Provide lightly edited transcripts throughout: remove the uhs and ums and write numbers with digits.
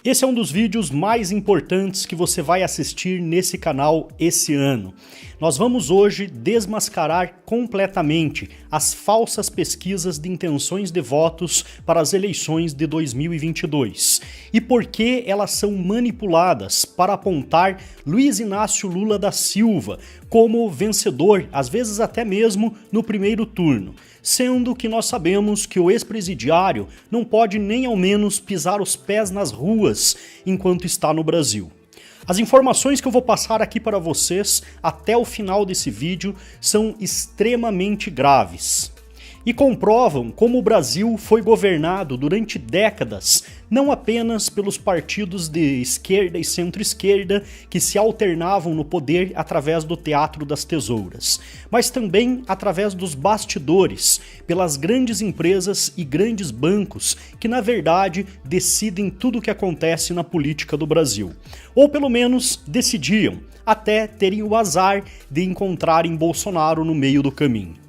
Esse é um dos vídeos mais importantes que você vai assistir nesse canal esse ano. Nós vamos hoje desmascarar completamente as falsas pesquisas de intenções de votos para as eleições de 2022 e por que elas são manipuladas para apontar Luiz Inácio Lula da Silva como vencedor, às vezes até mesmo no primeiro turno, sendo que nós sabemos que o ex-presidiário não pode nem ao menos pisar os pés nas ruas enquanto está no Brasil. As informações que eu vou passar aqui para vocês até o final desse vídeo são extremamente graves e comprovam como o Brasil foi governado durante décadas não apenas pelos partidos de esquerda e centro-esquerda que se alternavam no poder através do teatro das tesouras, mas também através dos bastidores, pelas grandes empresas e grandes bancos que na verdade decidem tudo o que acontece na política do Brasil, ou pelo menos decidiam, até terem o azar de encontrarem Bolsonaro no meio do caminho.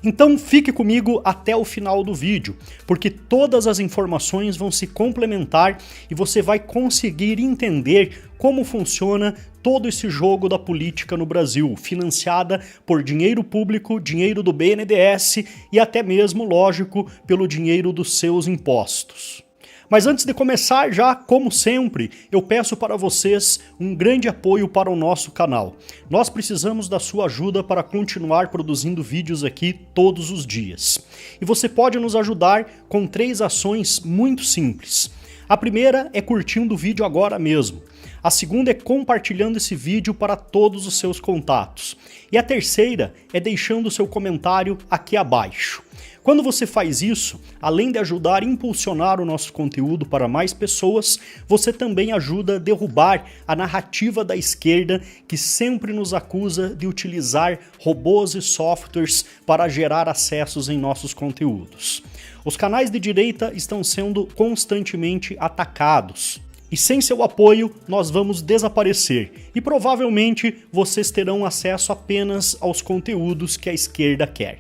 Então fique comigo até o final do vídeo, porque todas as informações vão se complementar e você vai conseguir entender como funciona todo esse jogo da política no Brasil, financiada por dinheiro público, dinheiro do BNDES e até mesmo, lógico, pelo dinheiro dos seus impostos. Mas antes de começar, já como sempre, eu peço para vocês um grande apoio para o nosso canal. Nós precisamos da sua ajuda para continuar produzindo vídeos aqui todos os dias. E você pode nos ajudar com 3 ações muito simples. A primeira é curtindo o vídeo agora mesmo. A segunda é compartilhando esse vídeo para todos os seus contatos. E a terceira é deixando o seu comentário aqui abaixo. Quando você faz isso, além de ajudar a impulsionar o nosso conteúdo para mais pessoas, você também ajuda a derrubar a narrativa da esquerda que sempre nos acusa de utilizar robôs e softwares para gerar acessos em nossos conteúdos. Os canais de direita estão sendo constantemente atacados. E sem seu apoio, nós vamos desaparecer e provavelmente vocês terão acesso apenas aos conteúdos que a esquerda quer.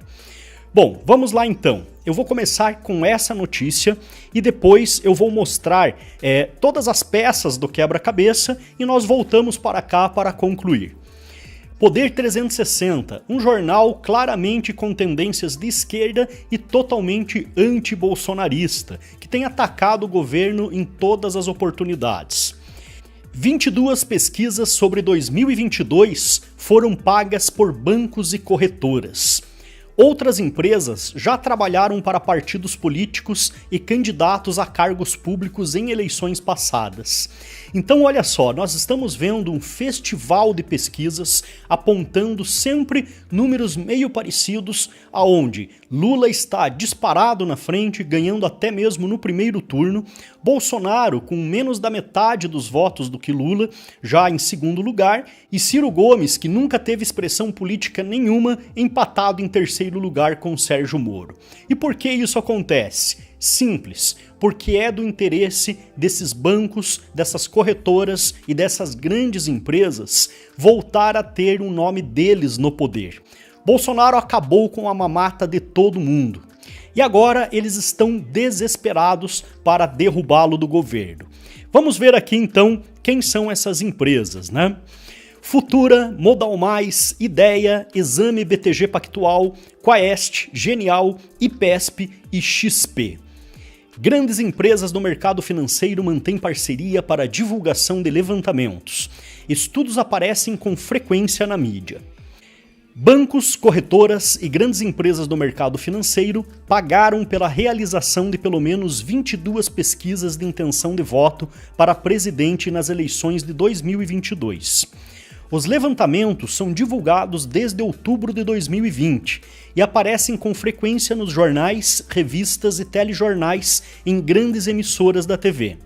Bom, vamos lá então. Eu vou começar com essa notícia e depois eu vou mostrar todas as peças do quebra-cabeça e nós voltamos para cá para concluir. Poder 360, um jornal claramente com tendências de esquerda e totalmente anti-bolsonarista, que tem atacado o governo em todas as oportunidades. 22 pesquisas sobre 2022 foram pagas por bancos e corretoras. Outras empresas já trabalharam para partidos políticos e candidatos a cargos públicos em eleições passadas. Então olha só, nós estamos vendo um festival de pesquisas apontando sempre números meio parecidos, aonde Lula está disparado na frente, ganhando até mesmo no primeiro turno, Bolsonaro com menos da metade dos votos do que Lula, já em segundo lugar, e Ciro Gomes, que nunca teve expressão política nenhuma, empatado em terceiro lugar com Sérgio Moro. E por que isso acontece? Simples, porque é do interesse desses bancos, dessas corretoras e dessas grandes empresas voltar a ter o nome deles no poder. Bolsonaro acabou com a mamata de todo mundo. E agora eles estão desesperados para derrubá-lo do governo. Vamos ver aqui então quem são essas empresas, né? Futura, Modal Mais, Ideia, Exame BTG Pactual, Quaest, Genial, IPESP e XP. Grandes empresas do mercado financeiro mantêm parceria para divulgação de levantamentos. Estudos aparecem com frequência na mídia. Bancos, corretoras e grandes empresas do mercado financeiro pagaram pela realização de pelo menos 22 pesquisas de intenção de voto para presidente nas eleições de 2022. Os levantamentos são divulgados desde outubro de 2020 e aparecem com frequência nos jornais, revistas e telejornais em grandes emissoras da TV.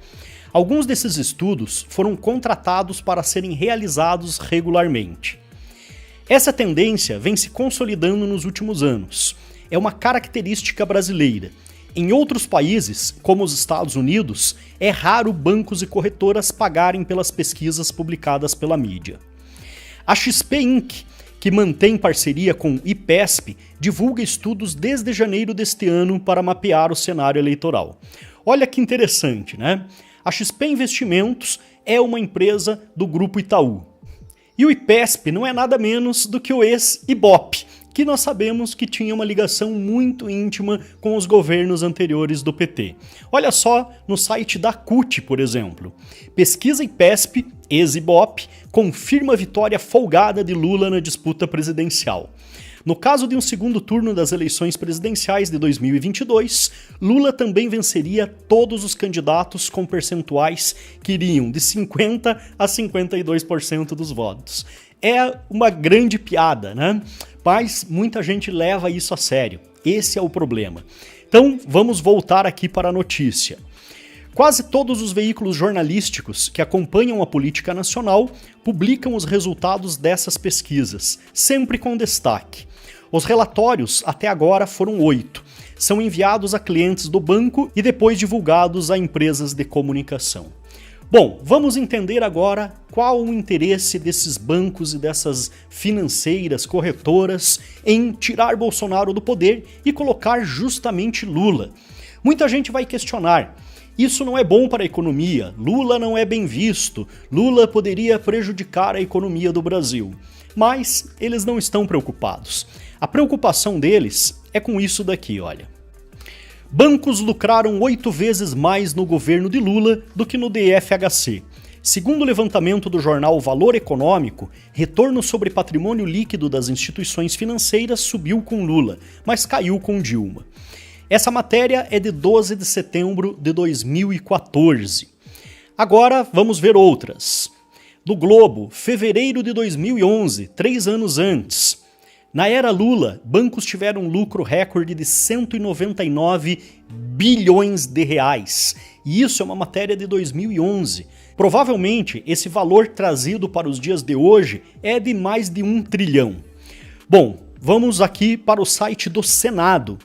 Alguns desses estudos foram contratados para serem realizados regularmente. Essa tendência vem se consolidando nos últimos anos. É uma característica brasileira. Em outros países, como os Estados Unidos, é raro bancos e corretoras pagarem pelas pesquisas publicadas pela mídia. A XP Inc., que mantém parceria com IPESP, divulga estudos desde janeiro deste ano para mapear o cenário eleitoral. Olha que interessante, né? A XP Investimentos é uma empresa do Grupo Itaú. E o IPESP não é nada menos do que o ex-Ibope, que nós sabemos que tinha uma ligação muito íntima com os governos anteriores do PT. Olha só no site da CUT, por exemplo. Pesquisa IPESP, ex-Ibope, confirma a vitória folgada de Lula na disputa presidencial. No caso de um segundo turno das eleições presidenciais de 2022, Lula também venceria todos os candidatos com percentuais que iriam de 50% a 52% dos votos. É uma grande piada, né? Mas muita gente leva isso a sério. Esse é o problema. Então, vamos voltar aqui para a notícia. Quase todos os veículos jornalísticos que acompanham a política nacional publicam os resultados dessas pesquisas, sempre com destaque. Os relatórios, até agora, foram 8. São enviados a clientes do banco e depois divulgados a empresas de comunicação. Bom, vamos entender agora qual o interesse desses bancos e dessas financeiras, corretoras, em tirar Bolsonaro do poder e colocar justamente Lula. Muita gente vai questionar. Isso não é bom para a economia, Lula não é bem visto, Lula poderia prejudicar a economia do Brasil. Mas eles não estão preocupados. A preocupação deles é com isso daqui, olha. Bancos lucraram 8 vezes mais no governo de Lula do que no DFHC. Segundo o levantamento do jornal Valor Econômico, retorno sobre patrimônio líquido das instituições financeiras subiu com Lula, mas caiu com Dilma. Essa matéria é de 12 de setembro de 2014. Agora vamos ver outras. Do Globo, fevereiro de 2011, 3 anos antes. Na era Lula, bancos tiveram um lucro recorde de 199 bilhões de reais. E isso é uma matéria de 2011. Provavelmente, esse valor trazido para os dias de hoje é de mais de 1 trilhão. Bom, vamos aqui para o site do Senado.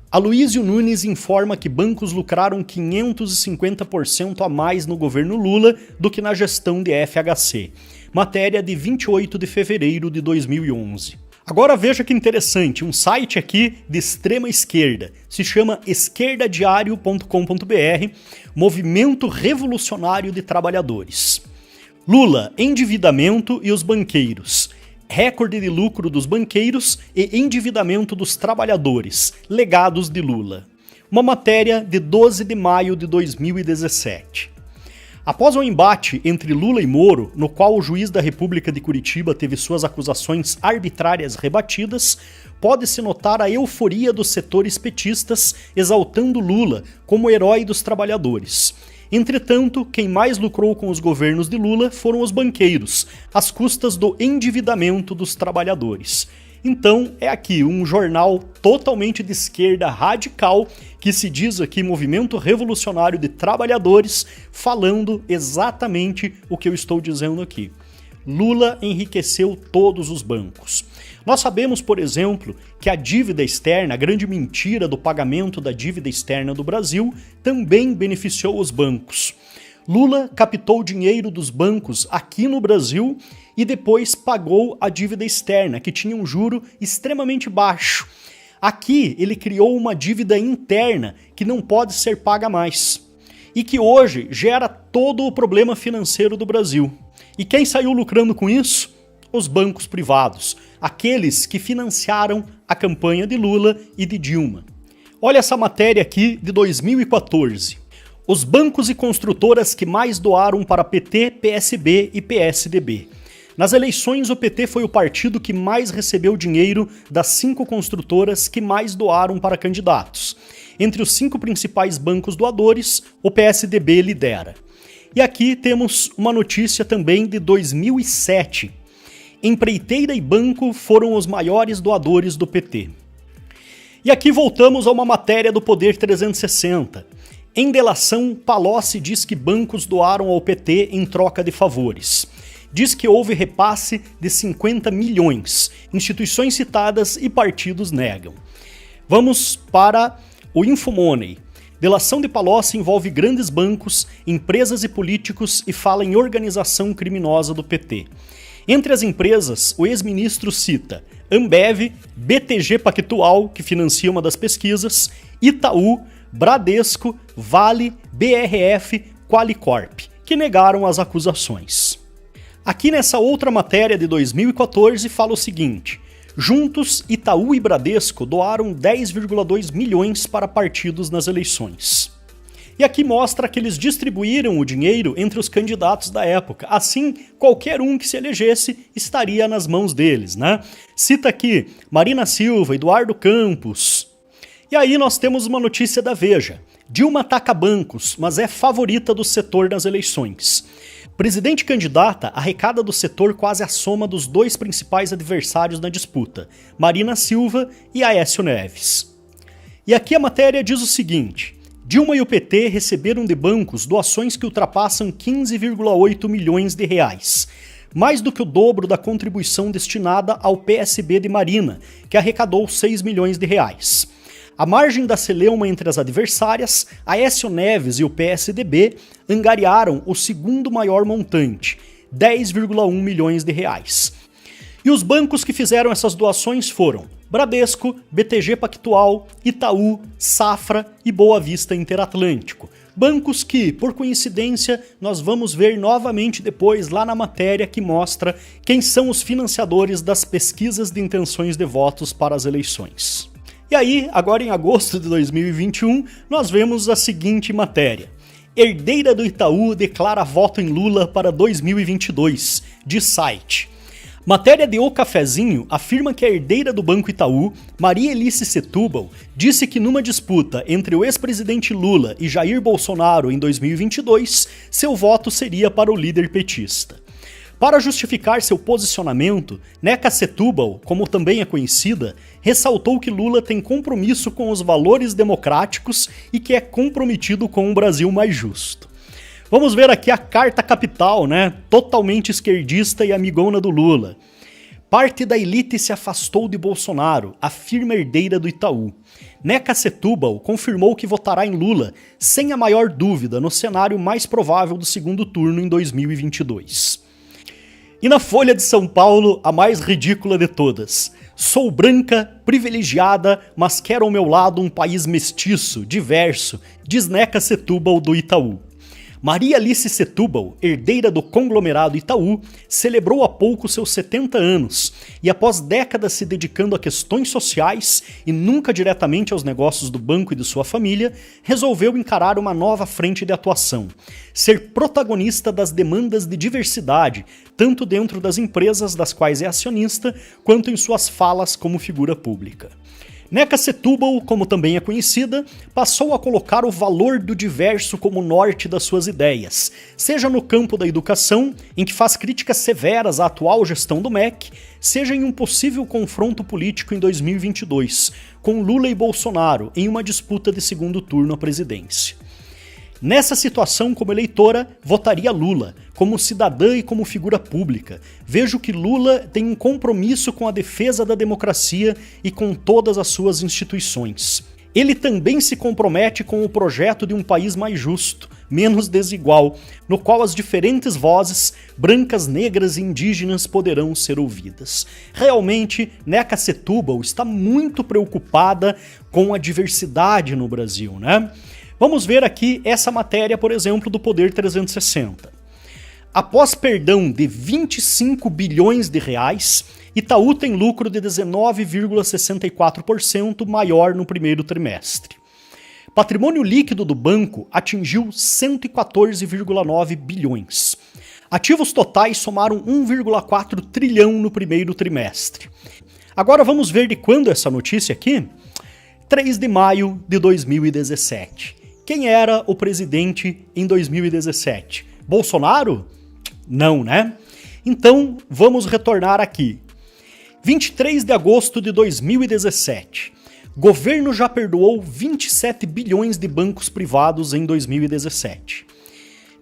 Aloysio Nunes informa que bancos lucraram 550% a mais no governo Lula do que na gestão de FHC. Matéria de 28 de fevereiro de 2011. Agora veja que interessante, um site aqui de extrema esquerda, se chama esquerdadiario.com.br, Movimento Revolucionário de Trabalhadores. Lula, endividamento e os banqueiros. Recorde de lucro dos banqueiros e endividamento dos trabalhadores, legados de Lula. Uma matéria de 12 de maio de 2017. Após o embate entre Lula e Moro, no qual o juiz da República de Curitiba teve suas acusações arbitrárias rebatidas, pode-se notar a euforia dos setores petistas exaltando Lula como herói dos trabalhadores. Entretanto, quem mais lucrou com os governos de Lula foram os banqueiros, às custas do endividamento dos trabalhadores. Então, é aqui um jornal totalmente de esquerda radical, que se diz aqui Movimento Revolucionário de Trabalhadores, falando exatamente o que eu estou dizendo aqui. Lula enriqueceu todos os bancos. Nós sabemos, por exemplo, que a dívida externa, a grande mentira do pagamento da dívida externa do Brasil, também beneficiou os bancos. Lula captou dinheiro dos bancos aqui no Brasil e depois pagou a dívida externa, que tinha um juro extremamente baixo. Aqui ele criou uma dívida interna que não pode ser paga mais e que hoje gera todo o problema financeiro do Brasil. E quem saiu lucrando com isso? Os bancos privados, aqueles que financiaram a campanha de Lula e de Dilma. Olha essa matéria aqui de 2014. Os bancos e construtoras que mais doaram para PT, PSB e PSDB. Nas eleições, o PT foi o partido que mais recebeu dinheiro das 5 construtoras que mais doaram para candidatos. Entre os 5 principais bancos doadores, o PSDB lidera. E aqui temos uma notícia também de 2007. Empreiteira e banco foram os maiores doadores do PT. E aqui voltamos a uma matéria do Poder 360. Em delação, Palocci diz que bancos doaram ao PT em troca de favores. Diz que houve repasse de 50 milhões. Instituições citadas e partidos negam. Vamos para o Infomoney. Delação de Palocci envolve grandes bancos, empresas e políticos e fala em organização criminosa do PT. Entre as empresas, o ex-ministro cita Ambev, BTG Pactual, que financia uma das pesquisas, Itaú, Bradesco, Vale, BRF, Qualicorp, que negaram as acusações. Aqui nessa outra matéria de 2014 fala o seguinte: juntos, Itaú e Bradesco doaram 10,2 milhões para partidos nas eleições. E aqui mostra que eles distribuíram o dinheiro entre os candidatos da época. Assim, qualquer um que se elegesse estaria nas mãos deles, né? Cita aqui Marina Silva, Eduardo Campos. E aí nós temos uma notícia da Veja. Dilma ataca bancos, mas é favorita do setor nas eleições. Presidente candidata arrecada do setor quase a soma dos dois principais adversários na disputa, Marina Silva e Aécio Neves. E aqui a matéria diz o seguinte: Dilma e o PT receberam de bancos doações que ultrapassam 15,8 milhões de reais, mais do que o dobro da contribuição destinada ao PSB de Marina, que arrecadou 6 milhões de reais. A margem da celeuma entre as adversárias, Aécio Neves e o PSDB angariaram o segundo maior montante, 10,1 milhões de reais. E os bancos que fizeram essas doações foram Bradesco, BTG Pactual, Itaú, Safra e Boa Vista Interatlântico. Bancos que, por coincidência, nós vamos ver novamente depois lá na matéria que mostra quem são os financiadores das pesquisas de intenções de votos para as eleições. E aí, agora em agosto de 2021, nós vemos a seguinte matéria: herdeira do Itaú declara voto em Lula para 2022, de site. Matéria de O Cafezinho afirma que a herdeira do Banco Itaú, Maria Elice Setúbal, disse que numa disputa entre o ex-presidente Lula e Jair Bolsonaro em 2022, seu voto seria para o líder petista. Para justificar seu posicionamento, Neca Setúbal, como também é conhecida, ressaltou que Lula tem compromisso com os valores democráticos e que é comprometido com um Brasil mais justo. Vamos ver aqui a carta capital, né? Totalmente esquerdista e amigona do Lula. Parte da elite se afastou de Bolsonaro, afirma herdeira do Itaú. Neca Setúbal confirmou que votará em Lula, sem a maior dúvida, no cenário mais provável do segundo turno em 2022. E na Folha de São Paulo, a mais ridícula de todas. Sou branca, privilegiada, mas quero ao meu lado um país mestiço, diverso, diz Neca Setúbal do Itaú. Maria Elice Setúbal, herdeira do conglomerado Itaú, celebrou há pouco seus 70 anos e, após décadas se dedicando a questões sociais e nunca diretamente aos negócios do banco e de sua família, resolveu encarar uma nova frente de atuação: ser protagonista das demandas de diversidade, tanto dentro das empresas das quais é acionista, quanto em suas falas como figura pública. Neca Setúbal, como também é conhecida, passou a colocar o valor do diverso como norte das suas ideias, seja no campo da educação, em que faz críticas severas à atual gestão do MEC, seja em um possível confronto político em 2022, com Lula e Bolsonaro em uma disputa de segundo turno à presidência. Nessa situação, como eleitora, votaria Lula, como cidadã e como figura pública. Vejo que Lula tem um compromisso com a defesa da democracia e com todas as suas instituições. Ele também se compromete com o projeto de um país mais justo, menos desigual, no qual as diferentes vozes, brancas, negras e indígenas, poderão ser ouvidas. Realmente, Neca Setúbal está muito preocupada com a diversidade no Brasil, né? Vamos ver aqui essa matéria, por exemplo, do Poder 360. Após perdão de 25 bilhões de reais, Itaú tem lucro de 19,64% maior no primeiro trimestre. Patrimônio líquido do banco atingiu 114,9 bilhões. Ativos totais somaram 1,4 trilhão no primeiro trimestre. Agora vamos ver de quando essa notícia aqui? 3 de maio de 2017. Quem era o presidente em 2017? Bolsonaro? Não, né? Então, vamos retornar aqui. 23 de agosto de 2017. Governo já perdoou 27 bilhões de bancos privados em 2017.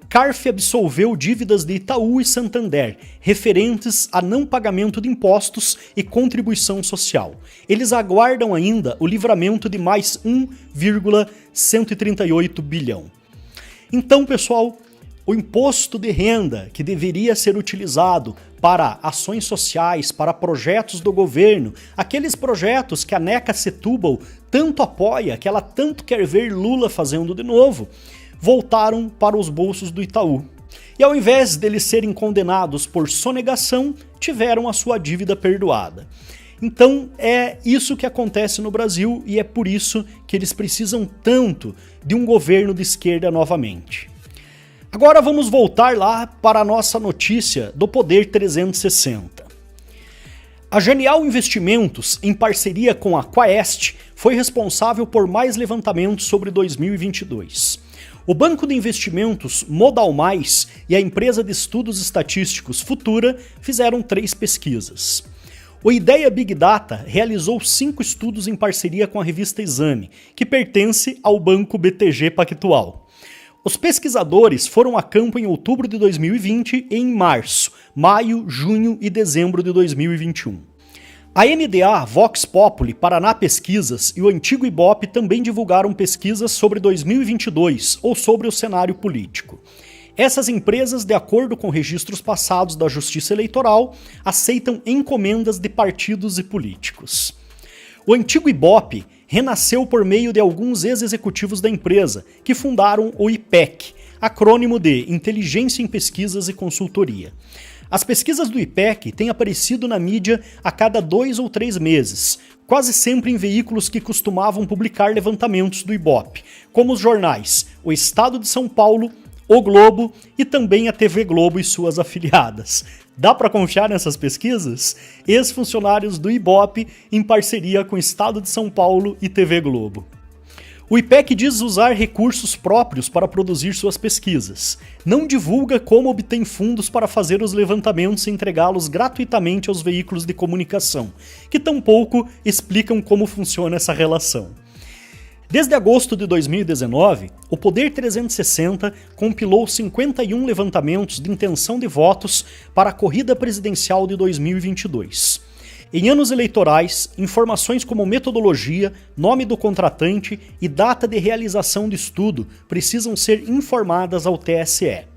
CARF absolveu dívidas de Itaú e Santander, referentes a não pagamento de impostos e contribuição social. Eles aguardam ainda o livramento de mais 1,138 bilhão. Então, pessoal, o imposto de renda, que deveria ser utilizado para ações sociais, para projetos do governo, aqueles projetos que a Neca Setúbal tanto apoia, que ela tanto quer ver Lula fazendo de novo, voltaram para os bolsos do Itaú. E ao invés deles serem condenados por sonegação, tiveram a sua dívida perdoada. Então é isso que acontece no Brasil e é por isso que eles precisam tanto de um governo de esquerda novamente. Agora vamos voltar lá para a nossa notícia do Poder 360. A Genial Investimentos, em parceria com a Quaest, foi responsável por mais levantamentos sobre 2022. O banco de investimentos Modal Mais e a empresa de estudos estatísticos Futura fizeram 3 pesquisas. O Ideia Big Data realizou 5 estudos em parceria com a revista Exame, que pertence ao banco BTG Pactual. Os pesquisadores foram a campo em outubro de 2020 e em março, maio, junho e dezembro de 2021. A MDA, Vox Populi, Paraná Pesquisas e o antigo Ibope também divulgaram pesquisas sobre 2022 ou sobre o cenário político. Essas empresas, de acordo com registros passados da Justiça Eleitoral, aceitam encomendas de partidos e políticos. O antigo Ibope renasceu por meio de alguns ex-executivos da empresa, que fundaram o IPEC, acrônimo de Inteligência em Pesquisas e Consultoria. As pesquisas do IPEC têm aparecido na mídia a cada 2 ou 3 meses, quase sempre em veículos que costumavam publicar levantamentos do Ibope, como os jornais O Estado de São Paulo, O Globo e também a TV Globo e suas afiliadas. Dá para confiar nessas pesquisas? Ex-funcionários do Ibope em parceria com o Estado de São Paulo e TV Globo. O IPEC diz usar recursos próprios para produzir suas pesquisas. Não divulga como obtém fundos para fazer os levantamentos e entregá-los gratuitamente aos veículos de comunicação, que tampouco explicam como funciona essa relação. Desde agosto de 2019, o Poder 360 compilou 51 levantamentos de intenção de votos para a corrida presidencial de 2022. Em anos eleitorais, informações como metodologia, nome do contratante e data de realização do estudo precisam ser informadas ao TSE.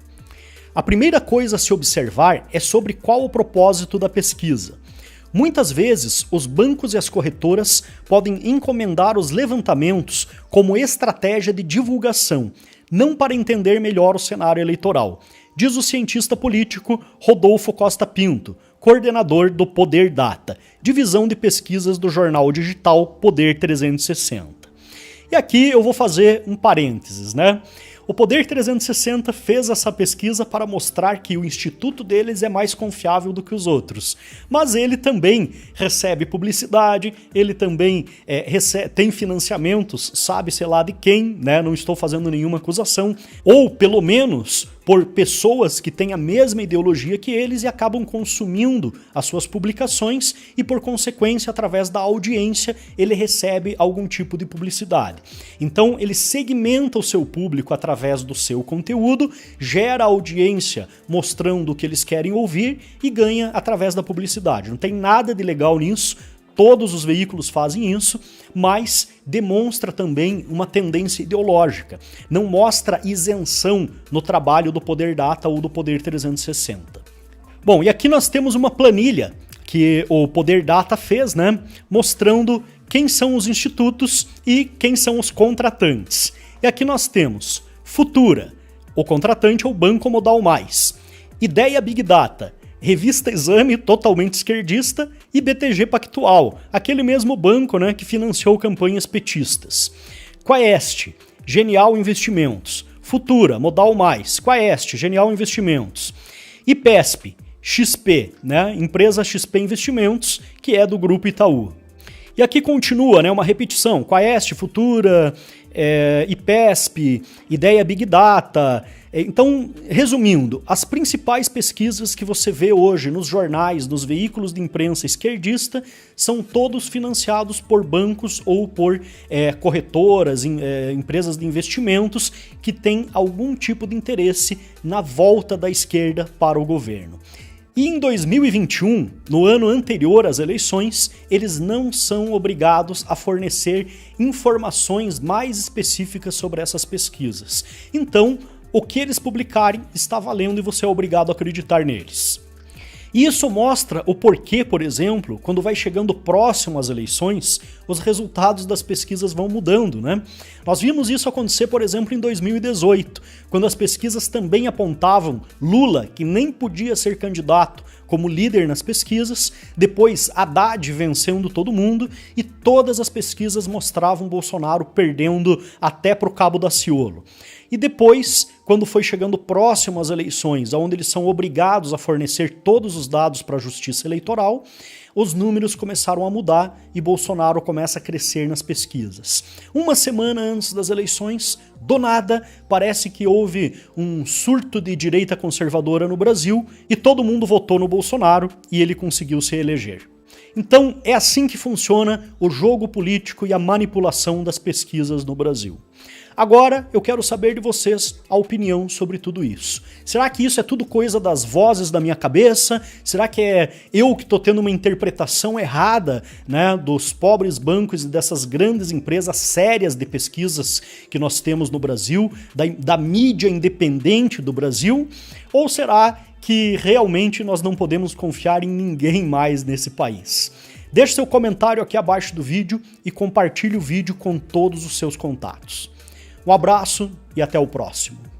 A primeira coisa a se observar é sobre qual o propósito da pesquisa. Muitas vezes, os bancos e as corretoras podem encomendar os levantamentos como estratégia de divulgação, não para entender melhor o cenário eleitoral, diz o cientista político Rodolfo Costa Pinto, coordenador do Poder Data, divisão de pesquisas do jornal digital Poder 360. E aqui eu vou fazer um parênteses, né? O Poder 360 fez essa pesquisa para mostrar que o instituto deles é mais confiável do que os outros. Mas ele também recebe publicidade, ele também tem financiamentos, sabe-se lá de quem, né? Não estou fazendo nenhuma acusação, ou pelo menos por pessoas que têm a mesma ideologia que eles e acabam consumindo as suas publicações e, por consequência, através da audiência, ele recebe algum tipo de publicidade. Então, ele segmenta o seu público através do seu conteúdo, gera audiência mostrando o que eles querem ouvir e ganha através da publicidade. Não tem nada de legal nisso. Todos os veículos fazem isso, mas demonstra também uma tendência ideológica. Não mostra isenção no trabalho do Poder Data ou do Poder 360. Bom, e aqui nós temos uma planilha que o Poder Data fez, né, mostrando quem são os institutos e quem são os contratantes. E aqui nós temos Futura, o contratante é o Banco Modal Mais, Ideia Big Data, Revista Exame, totalmente esquerdista, e BTG Pactual, aquele mesmo banco, né, que financiou campanhas petistas. Quaest, Genial Investimentos. Futura, Modal Mais. Quaest, Genial Investimentos. IPESP, XP, né, empresa XP Investimentos, que é do Grupo Itaú. E aqui continua, né, uma repetição. Quaest, Futura, IPESP, Ideia Big Data. Então, resumindo, as principais pesquisas que você vê hoje nos jornais, nos veículos de imprensa esquerdista, são todos financiados por bancos ou por corretoras, empresas de investimentos que têm algum tipo de interesse na volta da esquerda para o governo. E em 2021, no ano anterior às eleições, eles não são obrigados a fornecer informações mais específicas sobre essas pesquisas. Então, o que eles publicarem está valendo e você é obrigado a acreditar neles. E isso mostra o porquê, por exemplo, quando vai chegando próximo às eleições, os resultados das pesquisas vão mudando, né? Nós vimos isso acontecer, por exemplo, em 2018, quando as pesquisas também apontavam Lula, que nem podia ser candidato, como líder nas pesquisas, depois Haddad vencendo todo mundo e todas as pesquisas mostravam Bolsonaro perdendo até pro Cabo Daciolo. E depois, quando foi chegando próximo às eleições, onde eles são obrigados a fornecer todos os dados para a Justiça Eleitoral, os números começaram a mudar e Bolsonaro começa a crescer nas pesquisas. Uma semana antes das eleições, do nada, parece que houve um surto de direita conservadora no Brasil e todo mundo votou no Bolsonaro e ele conseguiu se eleger. Então, é assim que funciona o jogo político e a manipulação das pesquisas no Brasil. Agora, eu quero saber de vocês a opinião sobre tudo isso. Será que isso é tudo coisa das vozes da minha cabeça? Será que é eu que estou tendo uma interpretação errada, né, dos pobres bancos e dessas grandes empresas sérias de pesquisas que nós temos no Brasil, da mídia independente do Brasil? Ou será que realmente nós não podemos confiar em ninguém mais nesse país? Deixe seu comentário aqui abaixo do vídeo e compartilhe o vídeo com todos os seus contatos. Um abraço e até o próximo.